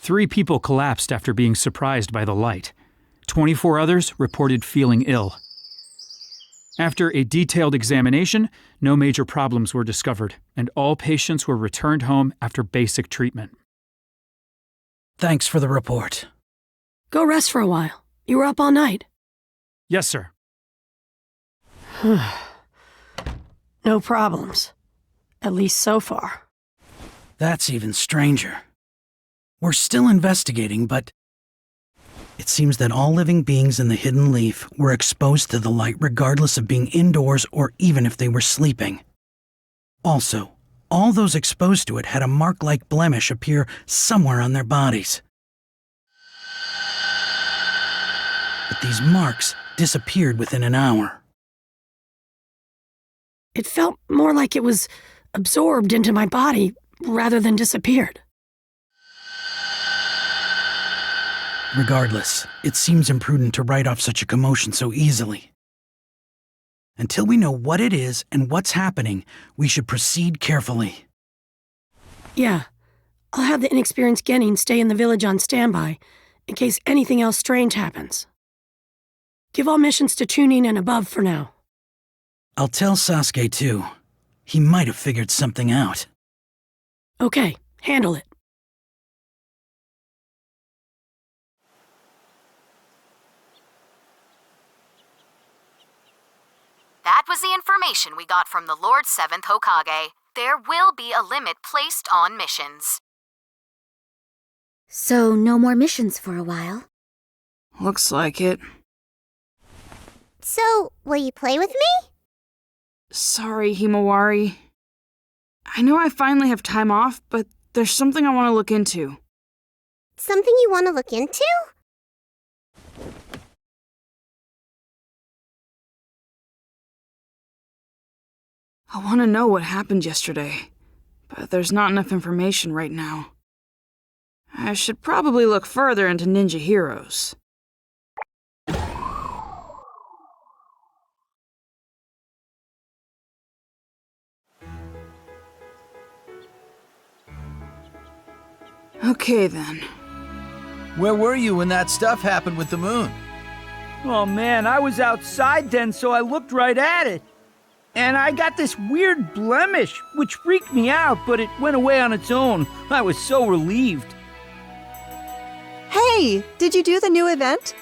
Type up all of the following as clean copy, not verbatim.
3 people collapsed after being surprised by the light. 24 others reported feeling ill. After a detailed examination, no major problems were discovered, and all patients were returned home after basic treatment. Thanks for the report. Go rest for a while. You were up all night. Yes, sir. No problems. At least so far. That's even stranger. We're still investigating, but it seems that all living beings in the Hidden Leaf were exposed to the light regardless of being indoors or even if they were sleeping. Also, all those exposed to it had a mark-like blemish appear somewhere on their bodies. But these marks disappeared within an hour. It felt more like it was absorbed into my body rather than disappeared. Regardless, it seems imprudent to write off such a commotion so easily. Until we know what it is and what's happening, we should proceed carefully. Yeah, I'll have the inexperienced Genin stay in the village on standby in case anything else strange happens. Give all missions to Chunin and above for now. I'll tell Sasuke too. He might have figured something out. Okay, handle it. That was the information we got from the Lord 7th Hokage. There will be a limit placed on missions. So, no more missions for a while? Looks like it. So, will you play with me? Sorry, Himawari. I know I finally have time off, but there's something I want to look into. Something you want to look into? I want to know what happened yesterday, but there's not enough information right now. I should probably look further into ninja heroes. Okay then. Where were you when that stuff happened with the moon? Oh man, I was outside then, so I looked right at it. And I got this weird blemish, which freaked me out, but it went away on its own. I was so relieved. Hey, did you do the new event?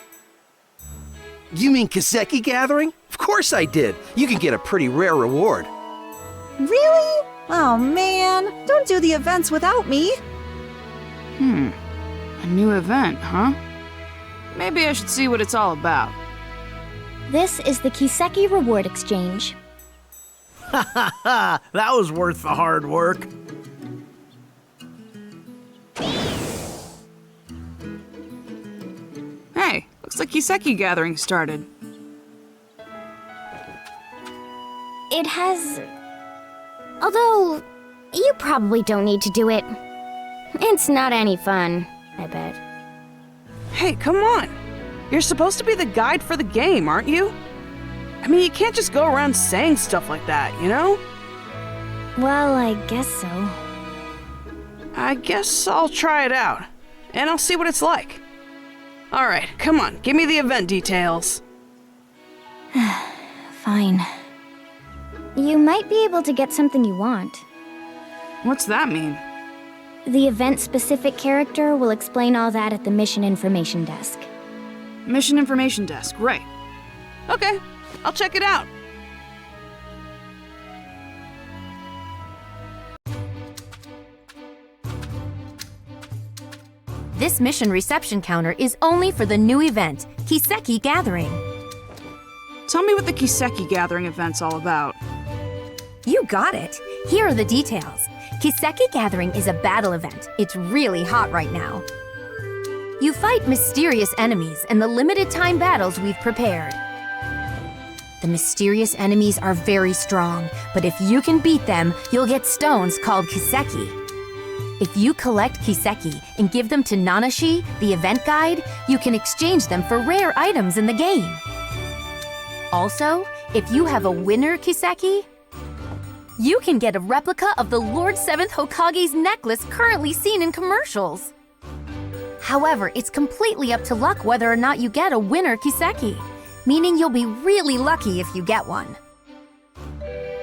You mean Kiseki Gathering? Of course I did. You can get a pretty rare reward. Really? Oh man, don't do the events without me. A new event, huh? Maybe I should see what it's all about. This is the Kiseki Reward Exchange. Ha ha ha! That was worth the hard work. Hey, looks like Kiseki Gathering started. It has... Although, you probably don't need to do it. It's not any fun, I bet. Hey, come on! You're supposed to be the guide for the game, aren't you? I mean, you can't just go around saying stuff like that, you know? Well, I guess so. I guess I'll try it out, and I'll see what it's like. Alright, come on, give me the event details. Fine. You might be able to get something you want. What's that mean? The event-specific character will explain all that at the Mission Information Desk. Mission Information Desk, right. Okay, I'll check it out. This mission reception counter is only for the new event, Kiseki Gathering. Tell me what the Kiseki Gathering event's all about. You got it. Here are the details. Kiseki Gathering is a battle event. It's really hot right now. You fight mysterious enemies in the limited time battles we've prepared. The mysterious enemies are very strong, but if you can beat them, you'll get stones called Kiseki. If you collect Kiseki and give them to Nanashi, the event guide, you can exchange them for rare items in the game. Also, if you have a winner Kiseki, you can get a replica of the Lord 7th Hokage's necklace currently seen in commercials. However, it's completely up to luck whether or not you get a winner Kiseki, meaning you'll be really lucky if you get one.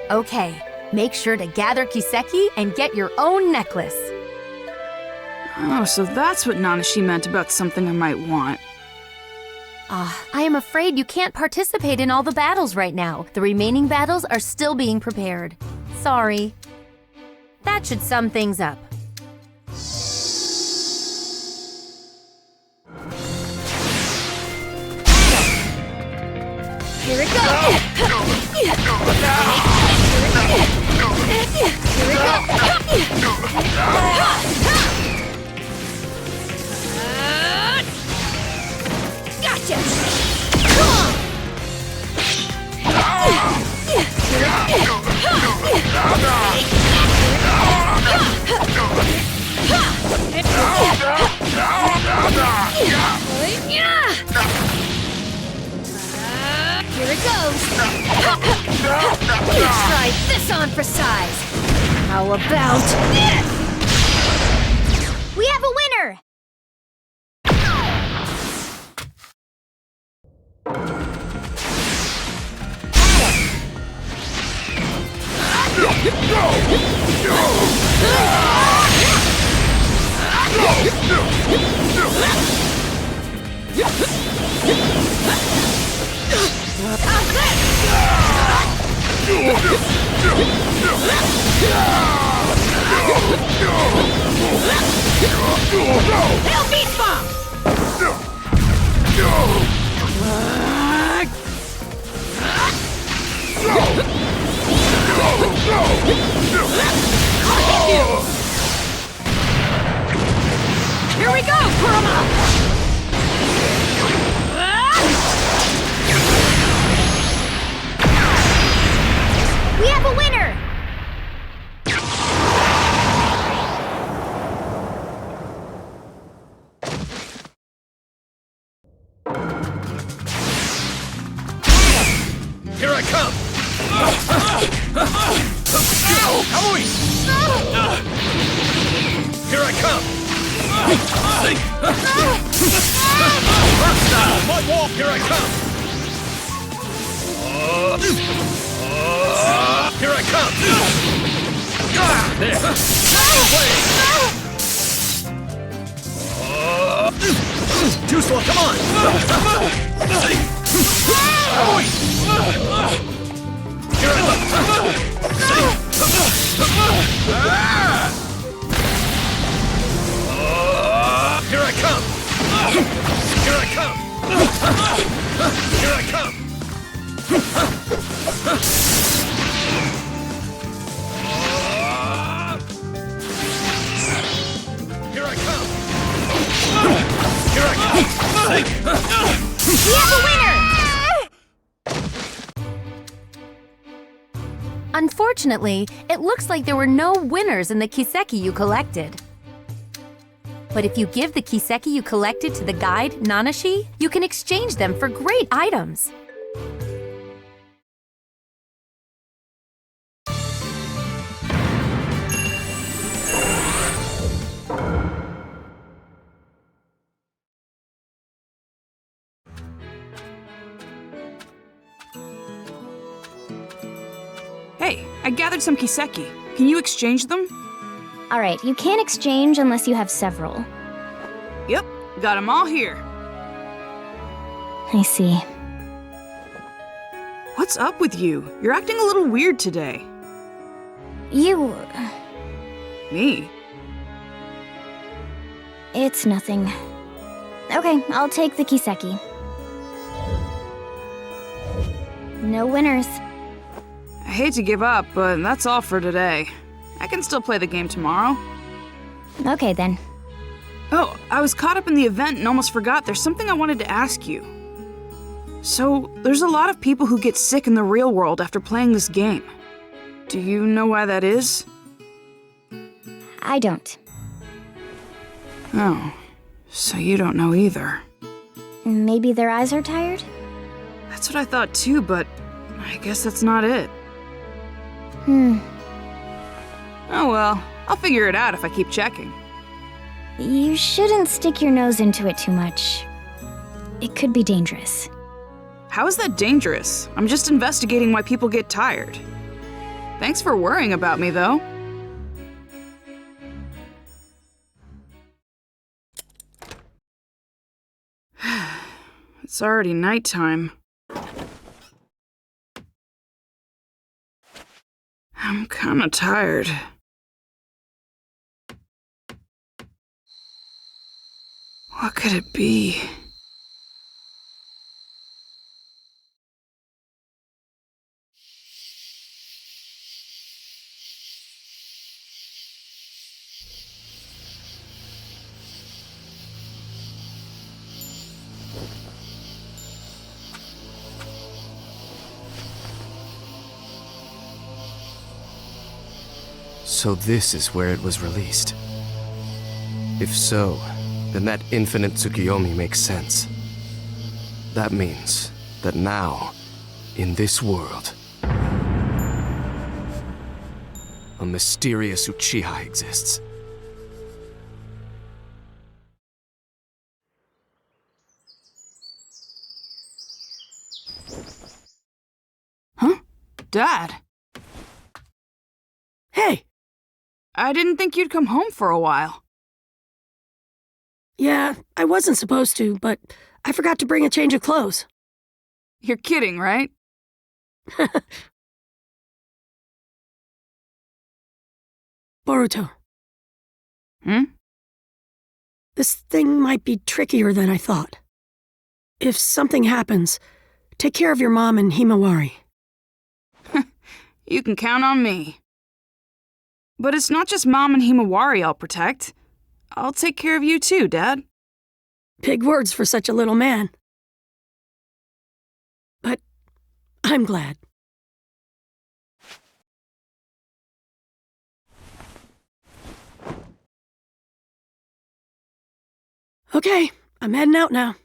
Okay, make sure to gather Kiseki and get your own necklace. Oh, so that's what Nanashi meant about something I might want. I am afraid you can't participate in all the battles right now. The remaining battles are still being prepared. Sorry. That should sum things up. Here it goes! Here it goes! Gotcha! Come on! Here it goes! Try this on for size! How about this? We have a winner! Hell beast bomb! Here we go, Kurama! We have a winner! Here I come! Here I come! My wall! Here I come! Here I come! There! Too slow, come on! Here I come! Here I come! Here I come! Here I come! Here I come! Here I come! We have a winner! Unfortunately, it looks like there were no winners in the Kiseki you collected. But if you give the Kiseki you collected to the guide, Nanashi, you can exchange them for great items. Hey, I gathered some Kiseki. Can you exchange them? Alright, you can't exchange unless you have several. Yep, got them all here. I see. What's up with you? You're acting a little weird today. You... Me? It's nothing. Okay, I'll take the Kiseki. No winners. I hate to give up, but that's all for today. I can still play the game tomorrow. Okay then. Oh, I was caught up in the event and almost forgot there's something I wanted to ask you. So, there's a lot of people who get sick in the real world after playing this game. Do you know why that is? I don't. Oh, so you don't know either. Maybe their eyes are tired? That's what I thought too, but I guess that's not it. Hmm. Oh well, I'll figure it out if I keep checking. You shouldn't stick your nose into it too much. It could be dangerous. How is that dangerous? I'm just investigating why people get tired. Thanks for worrying about me, though. It's already nighttime. I'm kinda tired. What could it be? So this is where it was released. If so, then that infinite Tsukiyomi makes sense. That means that now, in this world, a mysterious Uchiha exists. Huh? Dad? Hey! I didn't think you'd come home for a while. Yeah, I wasn't supposed to, but I forgot to bring a change of clothes. You're kidding, right? Boruto. Hmm? This thing might be trickier than I thought. If something happens, take care of your mom and Himawari. You can count on me. But it's not just Mom and Himawari I'll protect. I'll take care of you too, Dad. Big words for such a little man. But I'm glad. Okay, I'm heading out now.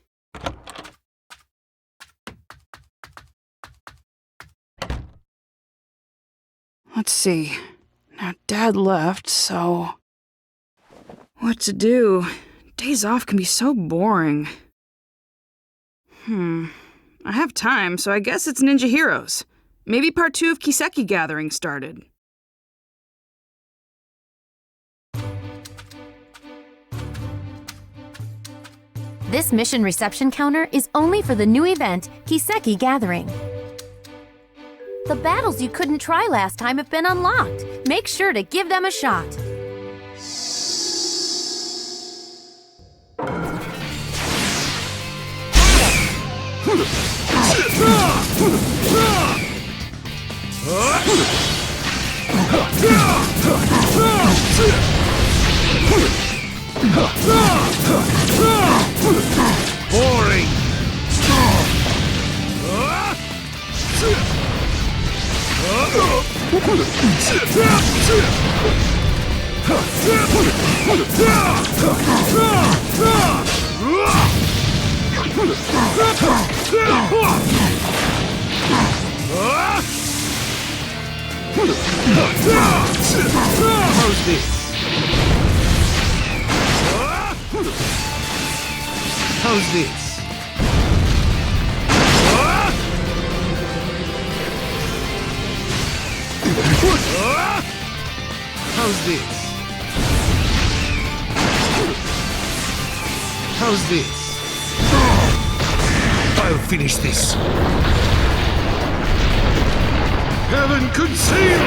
Let's see. Now, Dad left, so... What to do? Days off can be so boring. I have time, so I guess it's Ninja Heroes. Maybe part 2 of Kiseki Gathering started. This mission reception counter is only for the new event, Kiseki Gathering. The battles you couldn't try last time have been unlocked. Make sure to give them a shot. Boring! How's this? How's this? How's this? How's this? I'll finish this. Heaven conceal!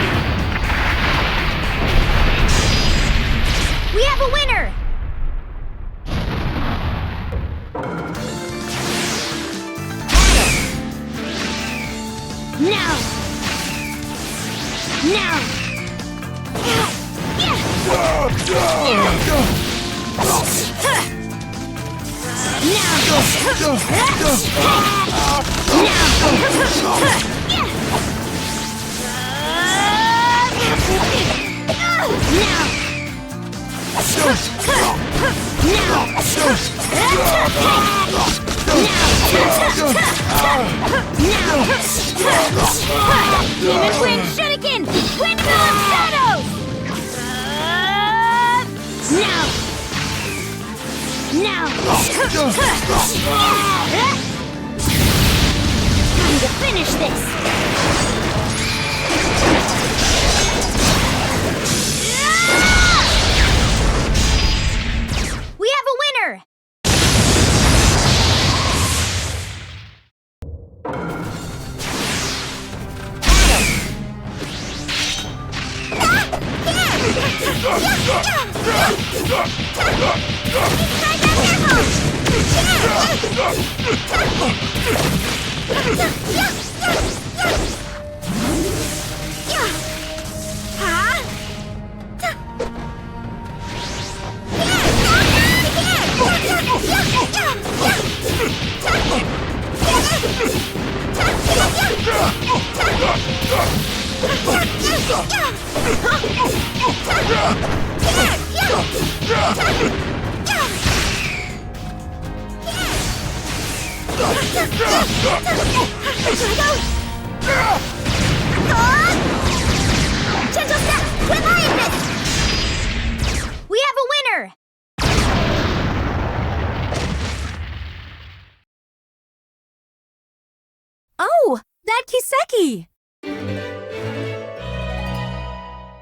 We have a winner! Now! Now! Demon Wind Shuriken! Wind of Shadows! Now! Time to finish this! We have a winner! Gentle step with Lion Fist! We have a winner! Oh, that Kiseki!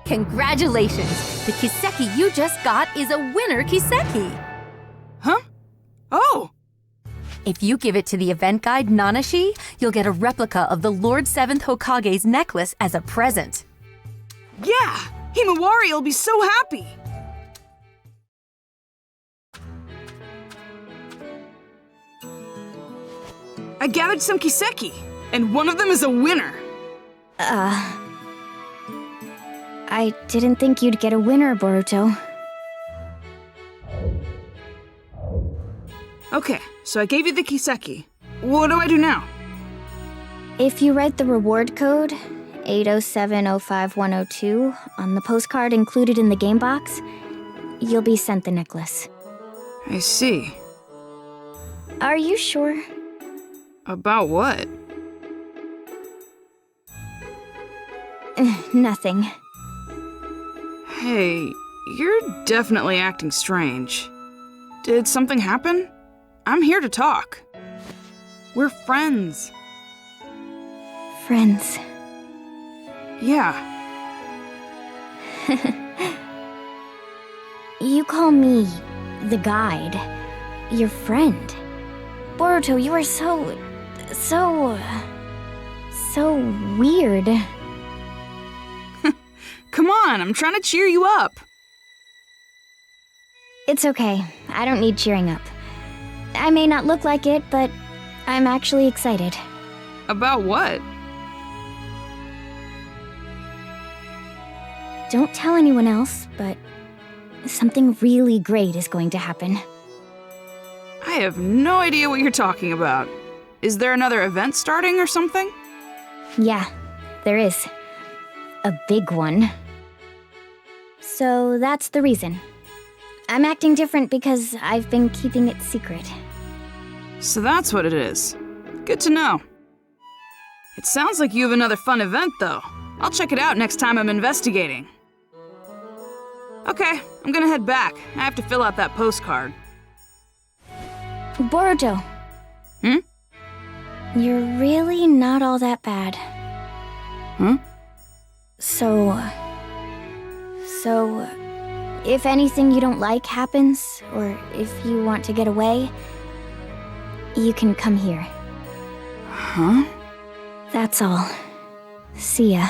Congratulations! The Kiseki you just got is a winner Kiseki! Huh? Oh! If you give it to the event guide Nanashi, you'll get a replica of the Lord 7th Hokage's necklace as a present. Yeah! Himawari will be so happy! I gathered some Kiseki, and one of them is a winner! I didn't think you'd get a winner, Boruto. Okay, so I gave you the Kiseki. What do I do now? If you write the reward code, 807051002, on the postcard included in the game box, you'll be sent the necklace. I see. Are you sure? About what? Nothing. Hey, you're definitely acting strange. Did something happen? I'm here to talk. We're friends. Friends. Yeah. You call me the guide, your friend. Boruto, you are so weird. Come on, I'm trying to cheer you up. It's okay. I don't need cheering up. I may not look like it, but I'm actually excited. About what? Don't tell anyone else, but something really great is going to happen. I have no idea what you're talking about. Is there another event starting or something? Yeah, there is. A big one. So that's the reason. I'm acting different because I've been keeping it secret. So that's what it is. Good to know. It sounds like you have another fun event, though. I'll check it out next time I'm investigating. Okay, I'm gonna head back. I have to fill out that postcard. Boruto. You're really not all that bad. So, if anything you don't like happens, or if you want to get away, you can come here. Huh? That's all. See ya.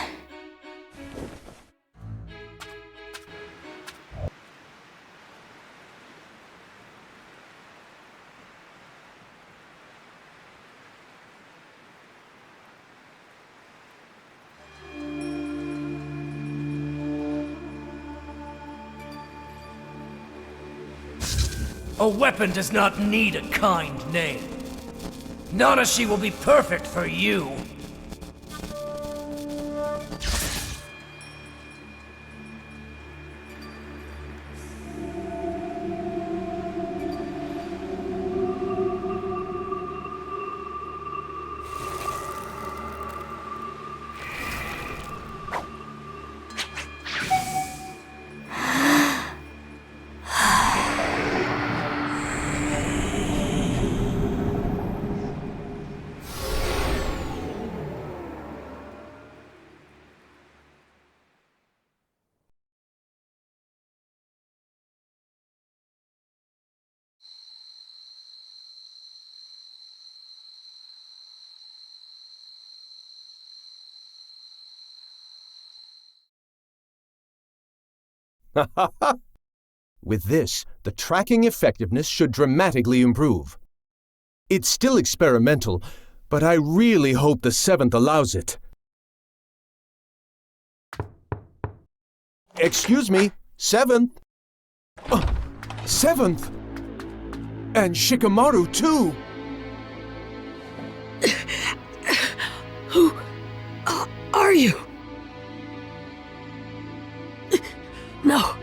A weapon does not need a kind name. Nanashi will be perfect for you. With this, the tracking effectiveness should dramatically improve. It's still experimental, but I really hope the 7th allows it. Excuse me, 7th? 7th? And Shikamaru, too! Who are you? No.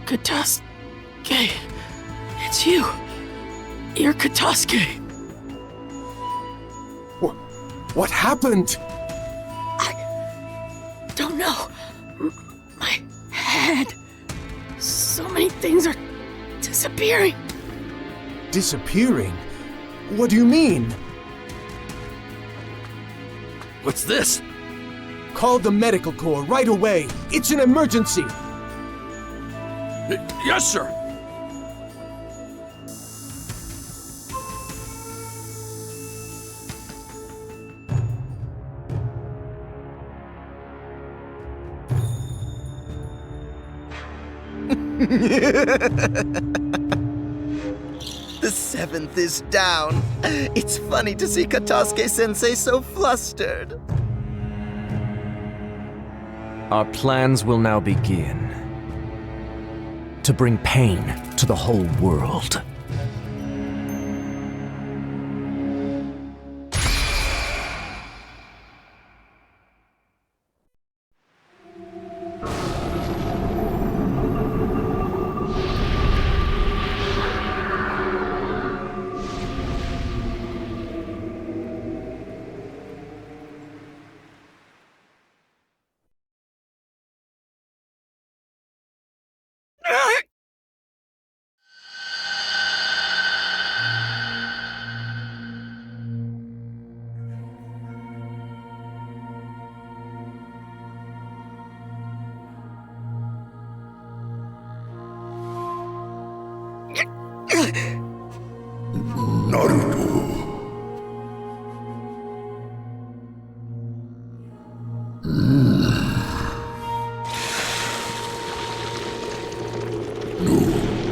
Katasuke. It's you. You're Katasuke. What happened? I don't know. My head. So many things are disappearing. Disappearing? What do you mean? What's this? Call the medical corps right away. It's an emergency. Yes, sir. The 7th is down. It's funny to see Katasuke-sensei so flustered. Our plans will now begin. To bring pain to the whole world.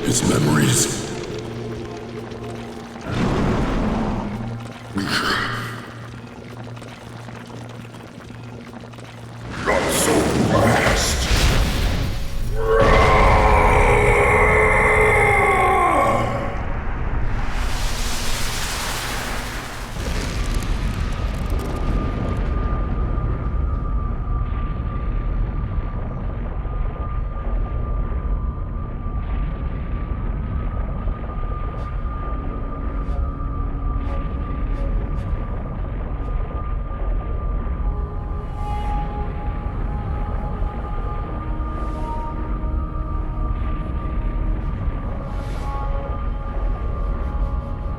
His memories. Not so fast.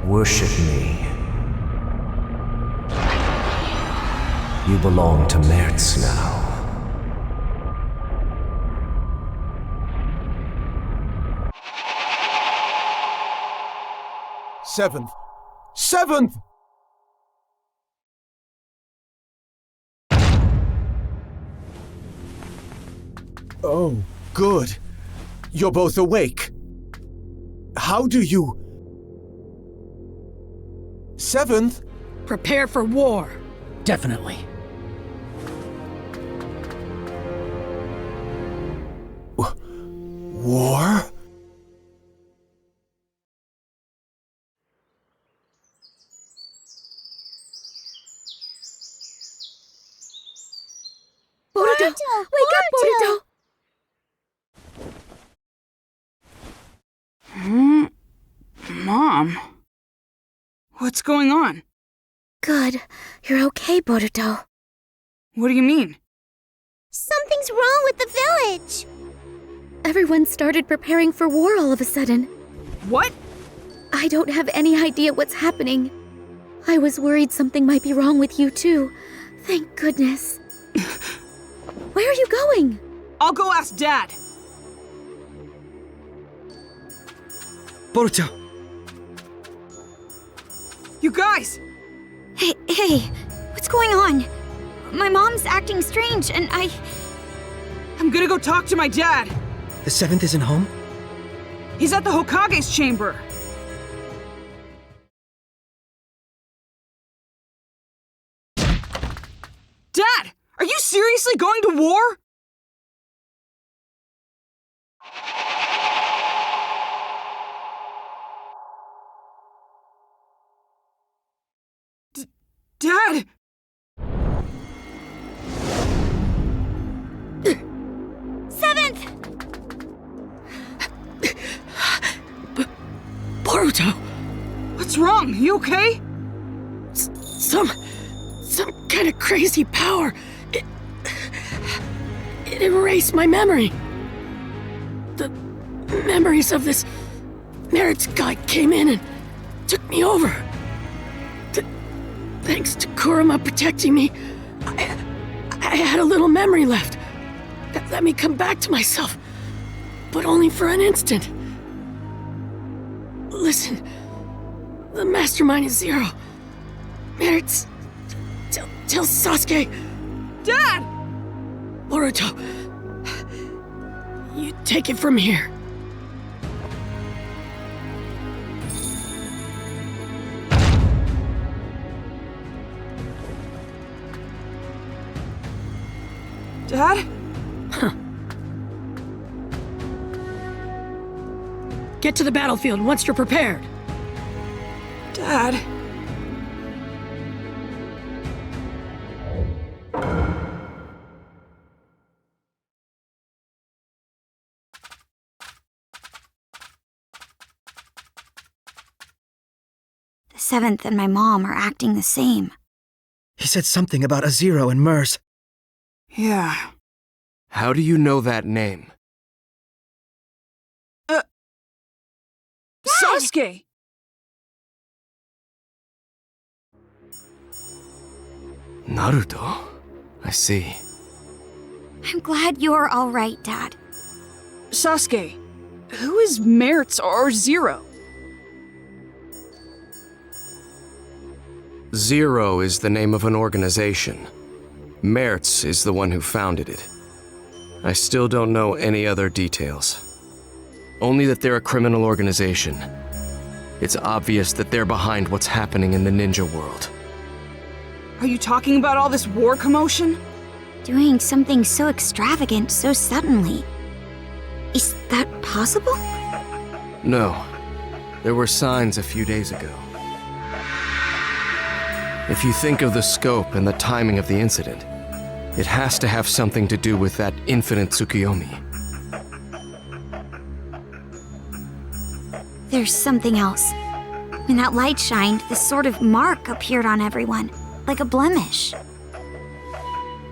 Worship me. You belong to Mertz now. Seventh! 7th! Oh, good. You're both awake. How do you... 7th? Prepare for war. Definitely. War? Boruto! Wake up, Boruto! Mom? What's going on? Good. You're okay, Boruto. What do you mean? Something's wrong with the village! Everyone started preparing for war all of a sudden. What? I don't have any idea what's happening. I was worried something might be wrong with you too. Thank goodness. Where are you going? I'll go ask Dad. Boruto! You guys! Hey, what's going on? My mom's acting strange and I'm gonna go talk to my dad. The 7th isn't home? He's at the Hokage's chamber. Dad! Are you seriously going to war? Dad! Boruto! What's wrong? You okay? Some kind of crazy power. It erased my memory. The memories of this Merit's guy came in and took me over. Thanks to Kurama protecting me, I had a little memory left that let me come back to myself, but only for an instant. Listen, the mastermind is Zero. Merit's... Tell Sasuke... Dad! Boruto, you take it from here. Dad? Huh. Get to the battlefield once you're prepared. Dad? The 7th and my mom are acting the same. He said something about a 0 and Mers. Yeah. How do you know that name? Sasuke! Naruto? I see. I'm glad you're all right, Dad. Sasuke, who is Merit's or Zero? Zero is the name of an organization. Mertz is the one who founded it. I still don't know any other details. Only that they're a criminal organization. It's obvious that they're behind what's happening in the ninja world. Are you talking about all this war commotion? Doing something so extravagant so suddenly. Is that possible? No. There were signs a few days ago. If you think of the scope and the timing of the incident, it has to have something to do with that infinite Tsukiyomi. There's something else. When that light shined, this sort of mark appeared on everyone, like a blemish.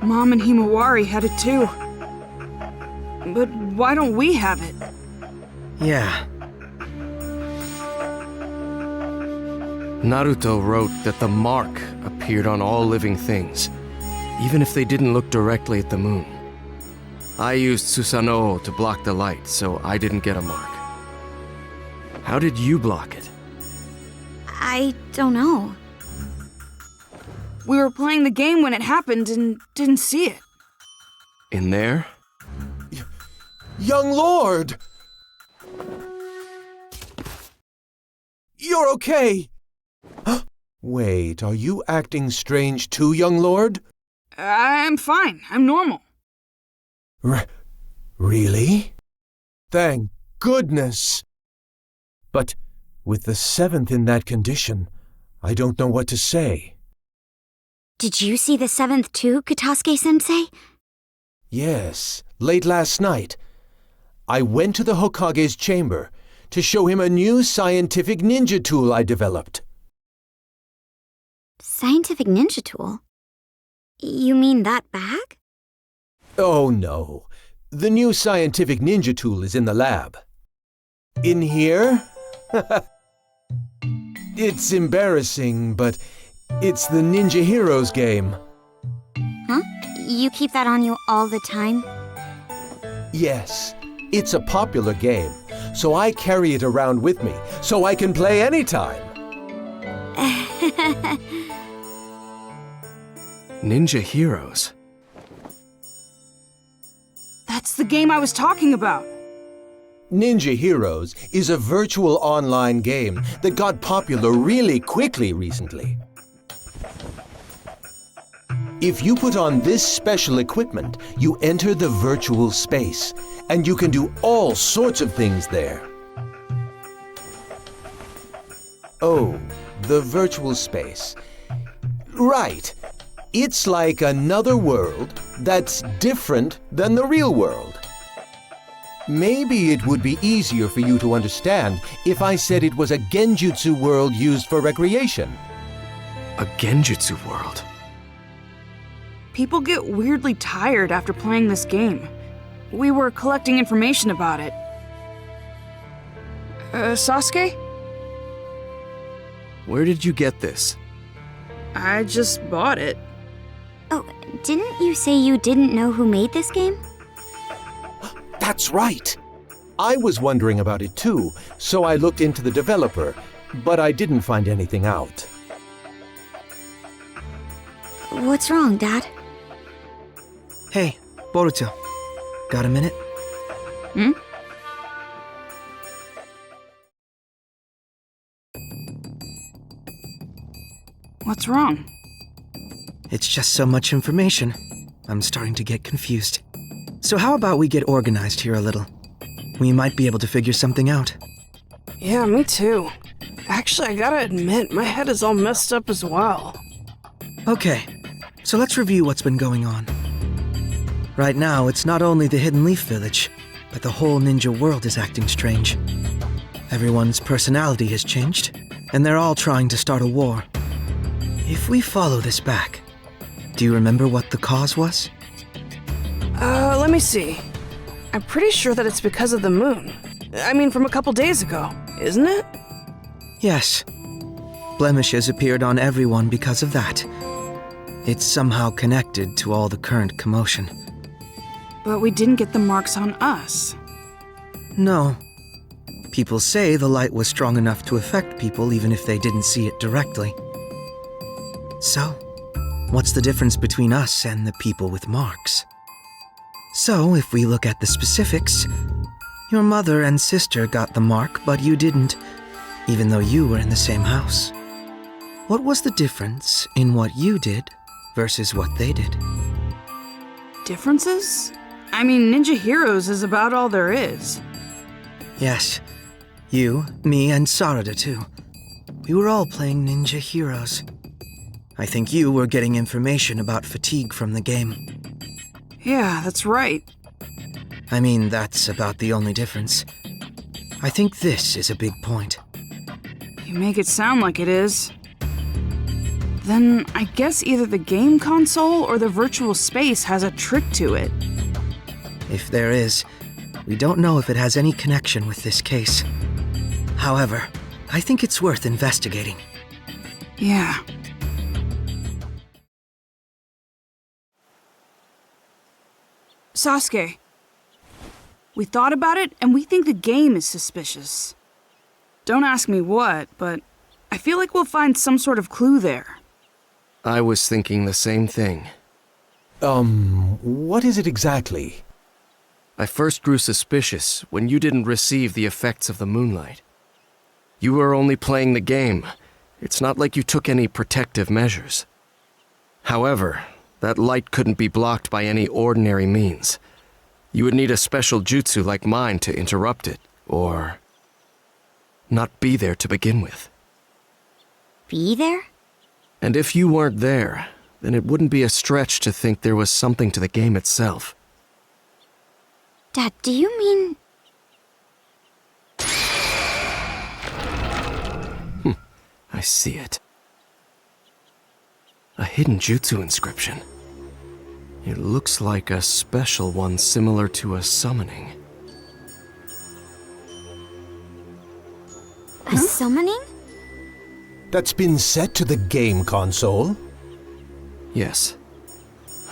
Mom and Himawari had it too. But why don't we have it? Yeah. Naruto wrote that the mark appeared on all living things, even if they didn't look directly at the moon. I used Susanoo to block the light, so I didn't get a mark. How did you block it? I don't know. We were playing the game when it happened and didn't see it. In there? Young Lord! You're okay! Wait, are you acting strange too, young lord? I'm fine. I'm normal. Really? Thank goodness! But with the 7th in that condition, I don't know what to say. Did you see the 7th too, Katasuke-sensei? Yes, late last night. I went to the Hokage's chamber to show him a new scientific ninja tool I developed. Scientific ninja tool? You mean that bag? Oh no. The new scientific ninja tool is in the lab. In here? It's embarrassing, but it's the Ninja Heroes game. Huh? You keep that on you all the time? Yes. It's a popular game, so I carry it around with me, so I can play anytime. Ninja Heroes? That's the game I was talking about. Ninja Heroes is a virtual online game that got popular really quickly recently. If you put on this special equipment, you enter the virtual space, and you can do all sorts of things there. Oh, the virtual space. Right. It's like another world that's different than the real world. Maybe it would be easier for you to understand if I said it was a Genjutsu world used for recreation. A Genjutsu world? People get weirdly tired after playing this game. We were collecting information about it. Sasuke? Where did you get this? I just bought it. Oh, didn't you say you didn't know who made this game? That's right! I was wondering about it too, so I looked into the developer, but I didn't find anything out. What's wrong, Dad? Hey, Boruto. Got a minute? Hmm? What's wrong? It's just so much information. I'm starting to get confused. So how about we get organized here a little? We might be able to figure something out. Yeah, me too. Actually, I gotta admit, my head is all messed up as well. Okay, so let's review what's been going on. Right now, it's not only the Hidden Leaf Village, but the whole ninja world is acting strange. Everyone's personality has changed, and they're all trying to start a war. If we follow this back, do you remember what the cause was? Let me see. I'm pretty sure that it's because of the moon. I mean, from a couple days ago, isn't it? Yes. Blemishes appeared on everyone because of that. It's somehow connected to all the current commotion. But we didn't get the marks on us. No. People say the light was strong enough to affect people even if they didn't see it directly. So, what's the difference between us and the people with marks? So, if we look at the specifics, your mother and sister got the mark, but you didn't, even though you were in the same house. What was the difference in what you did versus what they did? Differences? I mean, Ninja Heroes is about all there is. Yes. You, me, and Sarada too. We were all playing Ninja Heroes. I think you were getting information about fatigue from the game. Yeah, that's right. I mean, that's about the only difference. I think this is a big point. You make it sound like it is. Then I guess either the game console or the virtual space has a trick to it. If there is, we don't know if it has any connection with this case. However, I think it's worth investigating. Yeah. Sasuke. We thought about it, and we think the game is suspicious. Don't ask me what, but I feel like we'll find some sort of clue there. I was thinking the same thing. What is it exactly? I first grew suspicious when you didn't receive the effects of the moonlight. You were only playing the game. It's not like you took any protective measures. However, that light couldn't be blocked by any ordinary means. You would need a special jutsu like mine to interrupt it, or not be there to begin with. Be there? And if you weren't there, then it wouldn't be a stretch to think there was something to the game itself. Dad, do you mean... I see it. A hidden jutsu inscription. It looks like a special one similar to a summoning. A summoning? That's been set to the game console? Yes.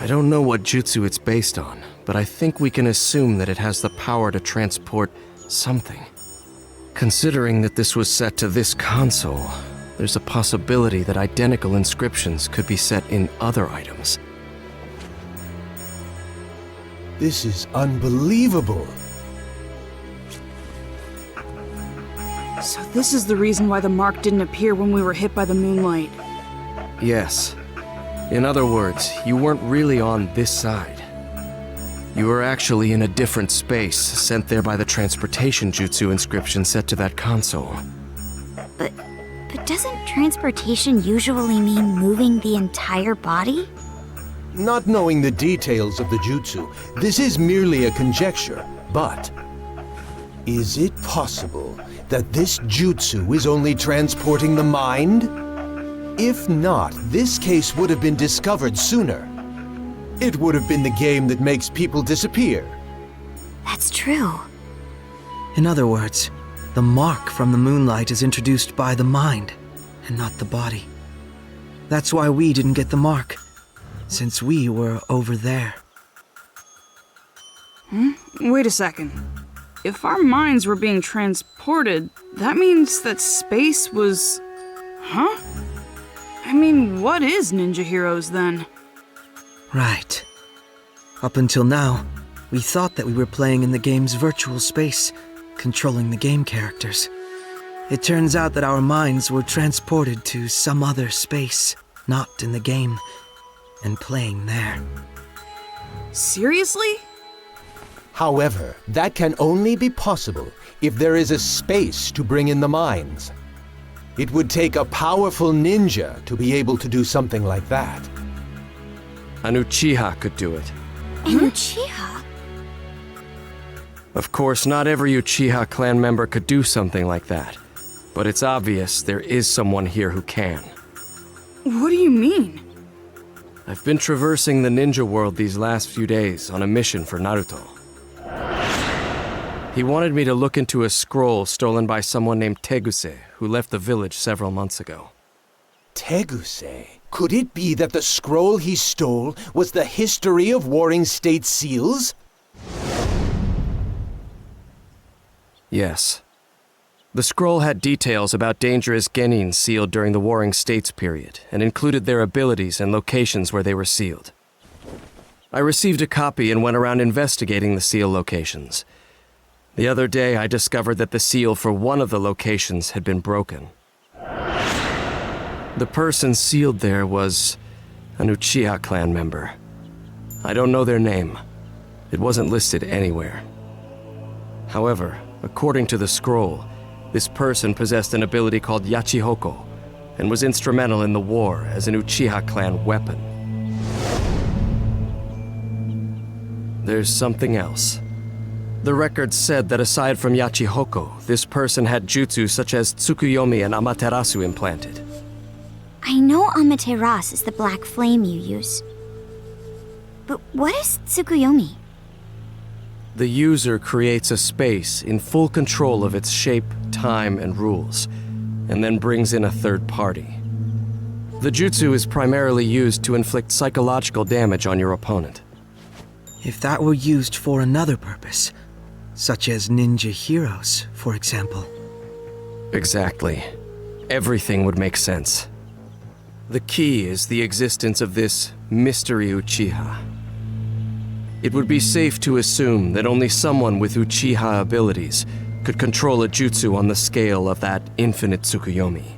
I don't know what jutsu it's based on, but I think we can assume that it has the power to transport something. Considering that this was set to this console, there's a possibility that identical inscriptions could be set in other items. This is unbelievable. So this is the reason why the mark didn't appear when we were hit by the moonlight. Yes. In other words, you weren't really on this side. You were actually in a different space, sent there by the transportation jutsu inscription set to that console. But doesn't transportation usually mean moving the entire body? Not knowing the details of the jutsu, this is merely a conjecture, but is it possible that this jutsu is only transporting the mind? If not, this case would have been discovered sooner. It would have been the game that makes people disappear. That's true. In other words, the mark from the moonlight is introduced by the mind, and not the body. That's why we didn't get the mark, since we were over there. Wait a second. If our minds were being transported, that means that space was... Huh? I mean, what is Ninja Heroes then? Right. Up until now, we thought that we were playing in the game's virtual space, controlling the game characters. It turns out that our minds were transported to some other space, not in the game, and playing there. Seriously? However, that can only be possible if there is a space to bring in the minds. It would take a powerful ninja to be able to do something like that. An Uchiha could do it. An Uchiha? Of course, not every Uchiha clan member could do something like that. But it's obvious there is someone here who can. What do you mean? I've been traversing the ninja world these last few days on a mission for Naruto. He wanted me to look into a scroll stolen by someone named Teguse, who left the village several months ago. Teguse? Could it be that the scroll he stole was the history of Warring State seals? Yes. The scroll had details about dangerous genin sealed during the Warring States period, and included their abilities and locations where they were sealed. I received a copy and went around investigating the seal locations. The other day, I discovered that the seal for one of the locations had been broken. The person sealed there was an Uchiha clan member. I don't know their name. It wasn't listed anywhere. However, according to the scroll, this person possessed an ability called Yachihoko, and was instrumental in the war as an Uchiha clan weapon. There's something else. The record said that aside from Yachihoko, this person had jutsu such as Tsukuyomi and Amaterasu implanted. I know Amaterasu is the black flame you use. But what is Tsukuyomi? The user creates a space in full control of its shape, time, and rules, and then brings in a third party. The jutsu is primarily used to inflict psychological damage on your opponent. If that were used for another purpose, such as ninja heroes, for example. Exactly. Everything would make sense. The key is the existence of this mystery Uchiha. It would be safe to assume that only someone with Uchiha abilities could control a jutsu on the scale of that infinite Tsukuyomi.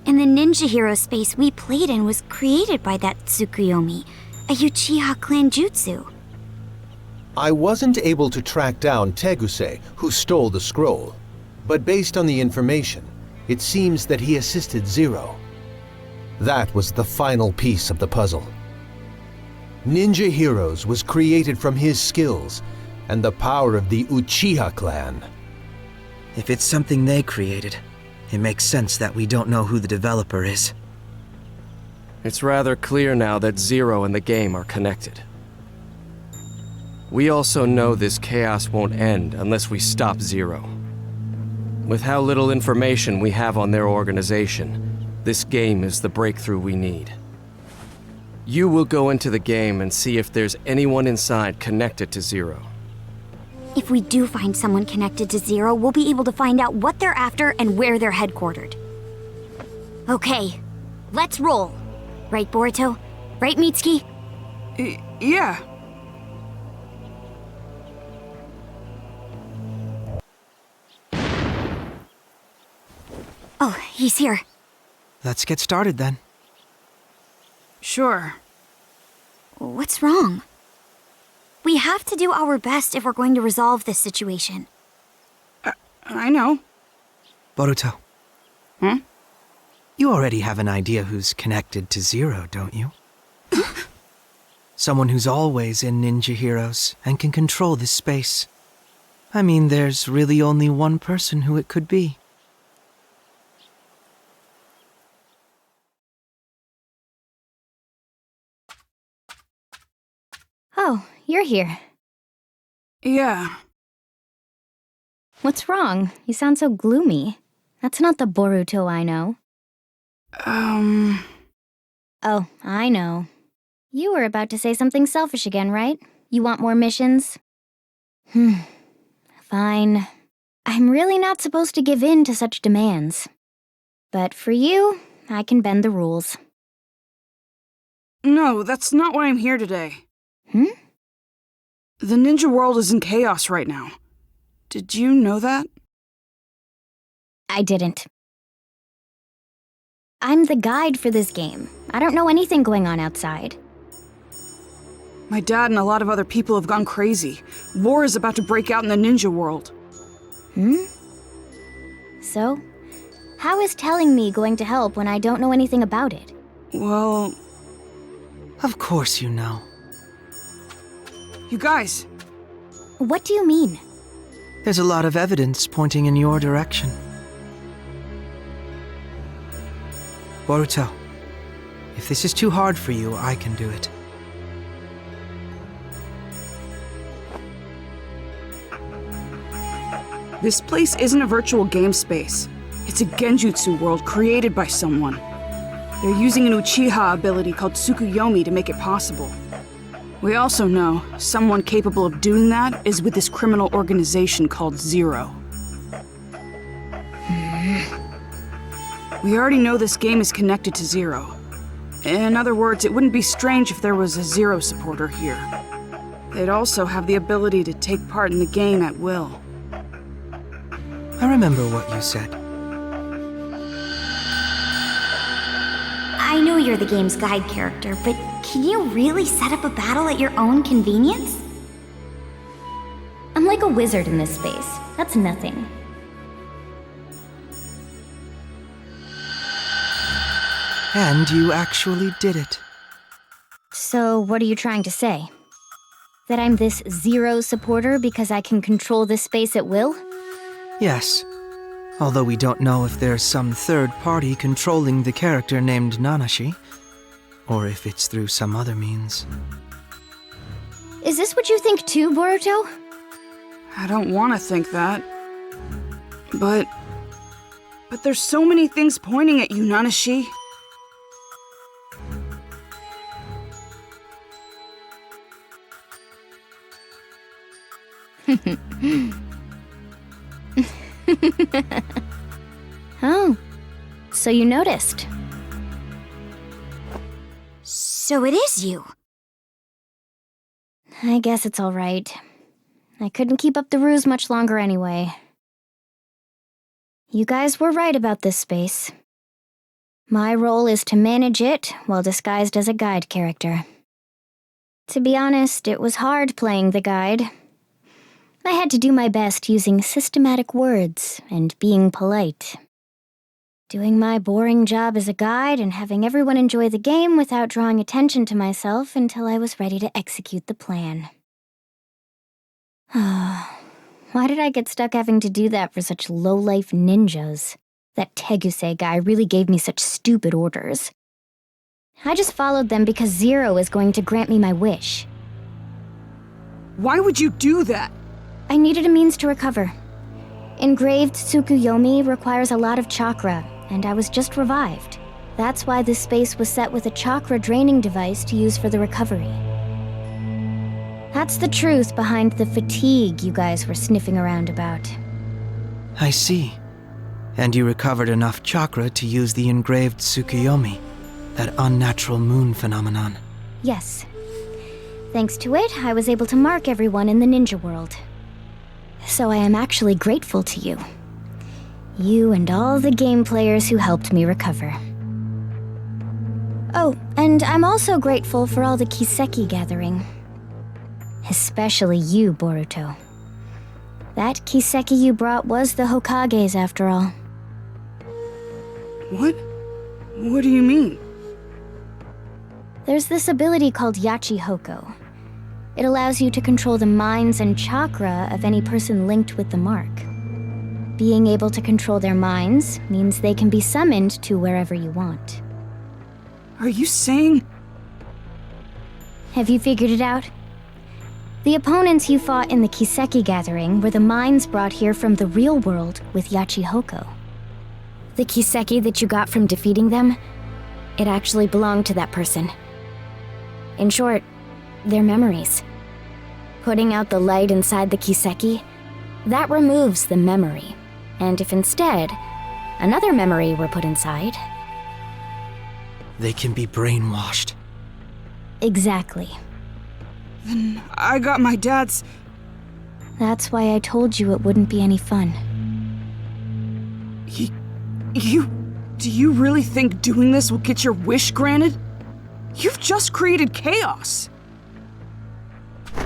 And the ninja hero space we played in was created by that Tsukuyomi, a Uchiha clan jutsu. I wasn't able to track down Teguse, who stole the scroll, but based on the information, it seems that he assisted Zero. That was the final piece of the puzzle. Ninja Heroes was created from his skills and the power of the Uchiha clan. If it's something they created, it makes sense that we don't know who the developer is. It's rather clear now that Zero and the game are connected. We also know this chaos won't end unless we stop Zero. With how little information we have on their organization, this game is the breakthrough we need. You will go into the game and see if there's anyone inside connected to Zero. If we do find someone connected to Zero, we'll be able to find out what they're after and where they're headquartered. Okay, let's roll. Right, Boruto? Right, Mitsuki? Yeah. Oh, he's here. Let's get started then. Sure. What's wrong? We have to do our best if we're going to resolve this situation. I know. Boruto. Hmm? You already have an idea who's connected to Zero, don't you? Someone who's always in Ninja Heroes and can control this space. I mean, there's really only one person who it could be. Oh, you're here. Yeah. What's wrong? You sound so gloomy. That's not the Boruto I know. Oh, I know. You were about to say something selfish again, right? You want more missions? Fine. I'm really not supposed to give in to such demands. But for you, I can bend the rules. No, that's not why I'm here today. The ninja world is in chaos right now. Did you know that? I didn't. I'm the guide for this game. I don't know anything going on outside. My dad and a lot of other people have gone crazy. War is about to break out in the ninja world. So, how is telling me going to help when I don't know anything about it? Well... Of course you know. You guys! What do you mean? There's a lot of evidence pointing in your direction. Boruto, if this is too hard for you, I can do it. This place isn't a virtual game space. It's a genjutsu world created by someone. They're using an Uchiha ability called Tsukuyomi to make it possible. We also know someone capable of doing that is with this criminal organization called Zero. We already know this game is connected to Zero. In other words, it wouldn't be strange if there was a Zero supporter here. They'd also have the ability to take part in the game at will. I remember what you said. I know you're the game's guide character, but can you really set up a battle at your own convenience? I'm like a wizard in this space. That's nothing. And you actually did it. So, what are you trying to say? That I'm this Zero supporter because I can control this space at will? Yes. Although we don't know if there's some third party controlling the character named Nanashi, or if it's through some other means. Is this what you think too, Boruto? I don't want to think that. But there's so many things pointing at you, Nanashi. Oh, so you noticed. So it is you. I guess it's all right. I couldn't keep up the ruse much longer anyway. You guys were right about this space. My role is to manage it while disguised as a guide character. To be honest, it was hard playing the guide. I had to do my best using systematic words and being polite. Doing my boring job as a guide and having everyone enjoy the game without drawing attention to myself until I was ready to execute the plan. Why did I get stuck having to do that for such low-life ninjas? That Teguse guy really gave me such stupid orders. I just followed them because Zero is going to grant me my wish. Why would you do that? I needed a means to recover. Engraved Tsukuyomi requires a lot of chakra, and I was just revived. That's why this space was set with a chakra draining device to use for the recovery. That's the truth behind the fatigue you guys were sniffing around about. I see. And you recovered enough chakra to use the engraved Tsukuyomi, that unnatural moon phenomenon. Yes. Thanks to it, I was able to mark everyone in the ninja world. So I am actually grateful to you. You and all the game players who helped me recover. Oh, and I'm also grateful for all the Kiseki gathering. Especially you, Boruto. That Kiseki you brought was the Hokage's after all. What? What do you mean? There's this ability called Yachi Hoko. It allows you to control the minds and chakra of any person linked with the mark. Being able to control their minds means they can be summoned to wherever you want. Are you saying... Have you figured it out? The opponents you fought in the Kiseki gathering were the minds brought here from the real world with Yachi Hoko. The Kiseki that you got from defeating them, it actually belonged to that person. In short, their memories. Putting out the light inside the Kiseki, that removes the memory. And if instead, another memory were put inside... They can be brainwashed. Exactly. Then I got my dad's... That's why I told you it wouldn't be any fun. Do you really think doing this will get your wish granted? You've just created chaos.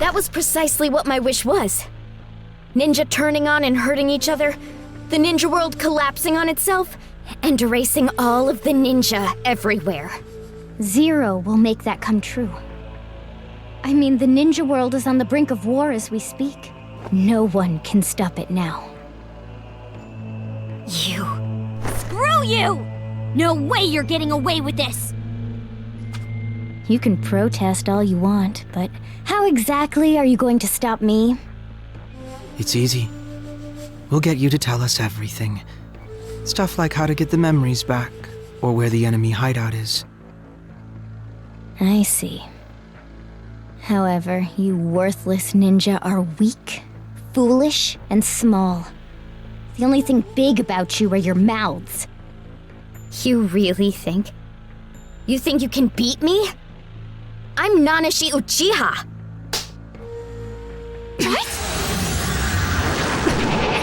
That was precisely what my wish was. Ninja turning on and hurting each other, the ninja world collapsing on itself, and erasing all of the ninja everywhere. Zero will make that come true. I mean, the ninja world is on the brink of war as we speak. No one can stop it now. You. Screw you! No way you're getting away with this! You can protest all you want, but how exactly are you going to stop me? It's easy. We'll get you to tell us everything. Stuff like how to get the memories back, or where the enemy hideout is. I see. However, you worthless ninja are weak, foolish, and small. The only thing big about you are your mouths. You really think? You think you can beat me? I'm Nanashi Uchiha! What?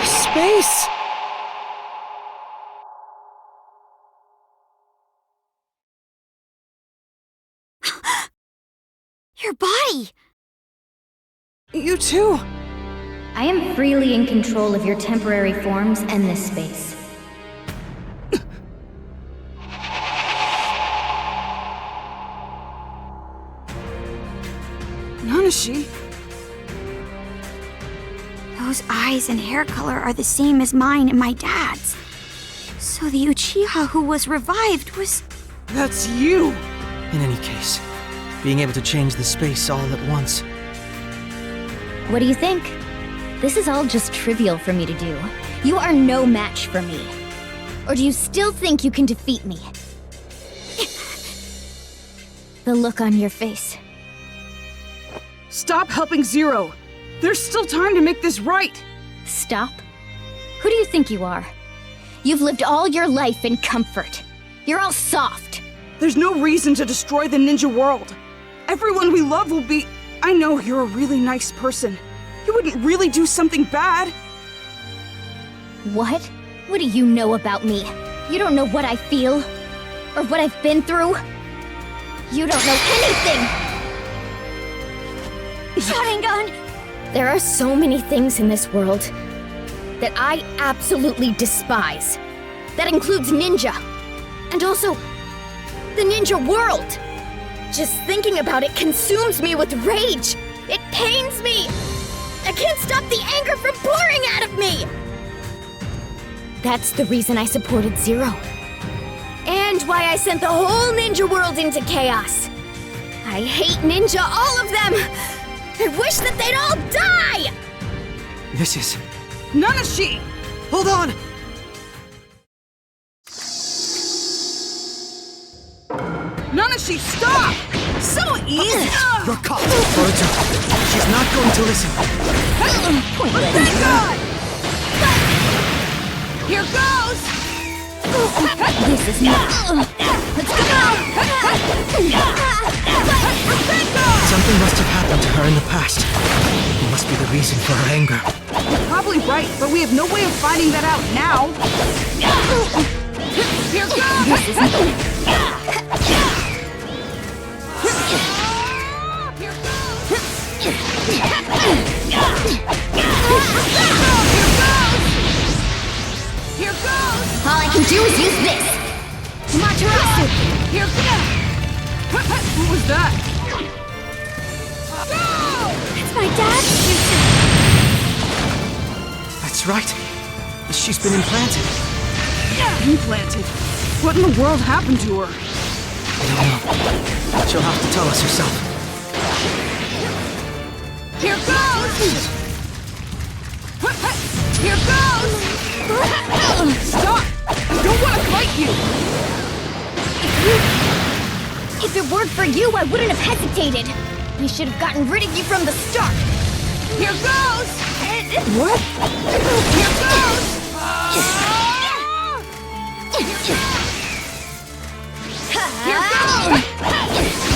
Space! Your body! You too! I am freely in control of your temporary forms and this space. Nanashi? Those eyes and hair color are the same as mine and my dad's. So the Uchiha who was revived was... That's you! In any case, being able to change the space all at once. What do you think? This is all just trivial for me to do. You are no match for me. Or do you still think you can defeat me? The look on your face. Stop helping Zero! There's still time to make this right! Stop? Who do you think you are? You've lived all your life in comfort. You're all soft. There's no reason to destroy the ninja world. Everyone we love will be... I know you're a really nice person. You wouldn't really do something bad. What? What do you know about me? You don't know what I feel? Or what I've been through? You don't know anything! Sharingan! There are so many things in this world that I absolutely despise. That includes ninja. And also, the ninja world. Just thinking about it consumes me with rage. It pains me. I can't stop the anger from pouring out of me. That's the reason I supported Zero. And why I sent the whole ninja world into chaos. I hate ninja, all of them. I wish that they'd all die! This is... Nanashi! Hold on! Nanashi, stop! So easy! You're caught! Boruto, she's not going to listen. Thank God! Here goes! This is not. Let's go! Something must have happened to her in the past. It must be the reason for her anger. You're probably right, but we have no way of finding that out now. Here goes! This is not. Here goes! All I can do is use this! Matarasu! Here goes! What was that? It's my dad! That's right. She's been implanted. Implanted? What in the world happened to her? I don't know. She'll have to tell us herself. Here goes! Here goes! Stop! I don't want to fight you! If it weren't for you, I wouldn't have hesitated. We should have gotten rid of you from the start. Here goes! What? Here goes! Here goes!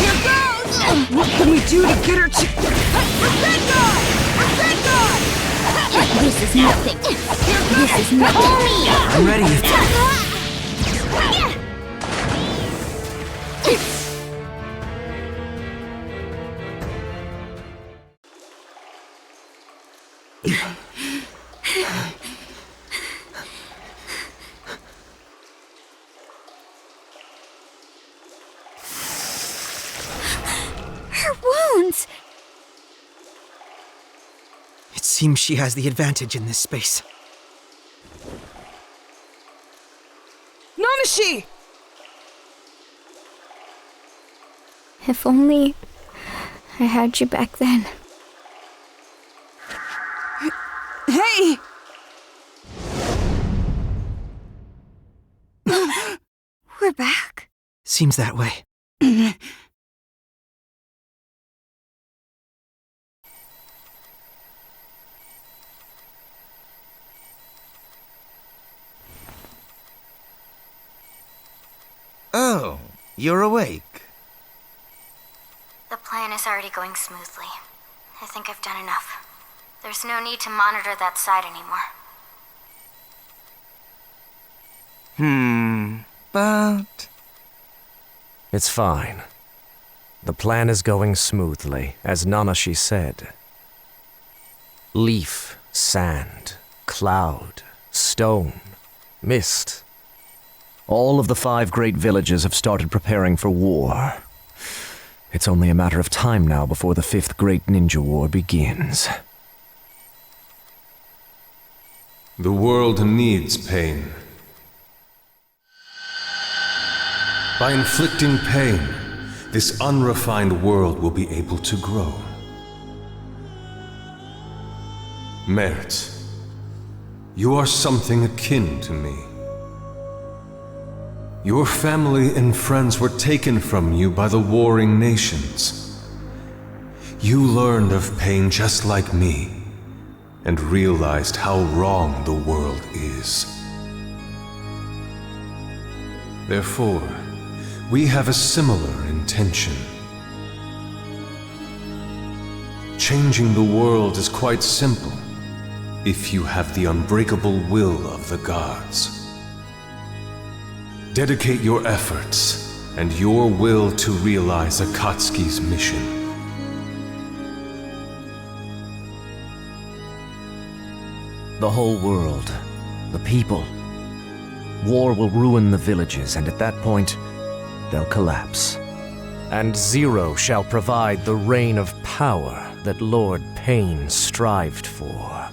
Here goes! What can we do to get her to... This is nothing. This is nothing. I'm ready. Her wounds! It seems she has the advantage in this space. Nanashi! If only I had you back then. Hey! We're back. Seems that way. Oh, you're awake. The plan is already going smoothly. I think I've done enough. There's no need to monitor that side anymore. But... It's fine. The plan is going smoothly, as Nanashi said. Leaf, sand, cloud, stone, mist. All of the 5 great villages have started preparing for war. It's only a matter of time now before the 5th Great Ninja War begins. The world needs pain. By inflicting pain, this unrefined world will be able to grow. Merit, you are something akin to me. Your family and friends were taken from you by the warring nations. You learned of pain just like me, and realized how wrong the world is. Therefore, we have a similar intention. Changing the world is quite simple, if you have the unbreakable will of the gods. Dedicate your efforts and your will to realize Akatsuki's mission. The whole world, the people. War will ruin the villages, and at that point, they'll collapse. And Zero shall provide the reign of power that Lord Pain strived for.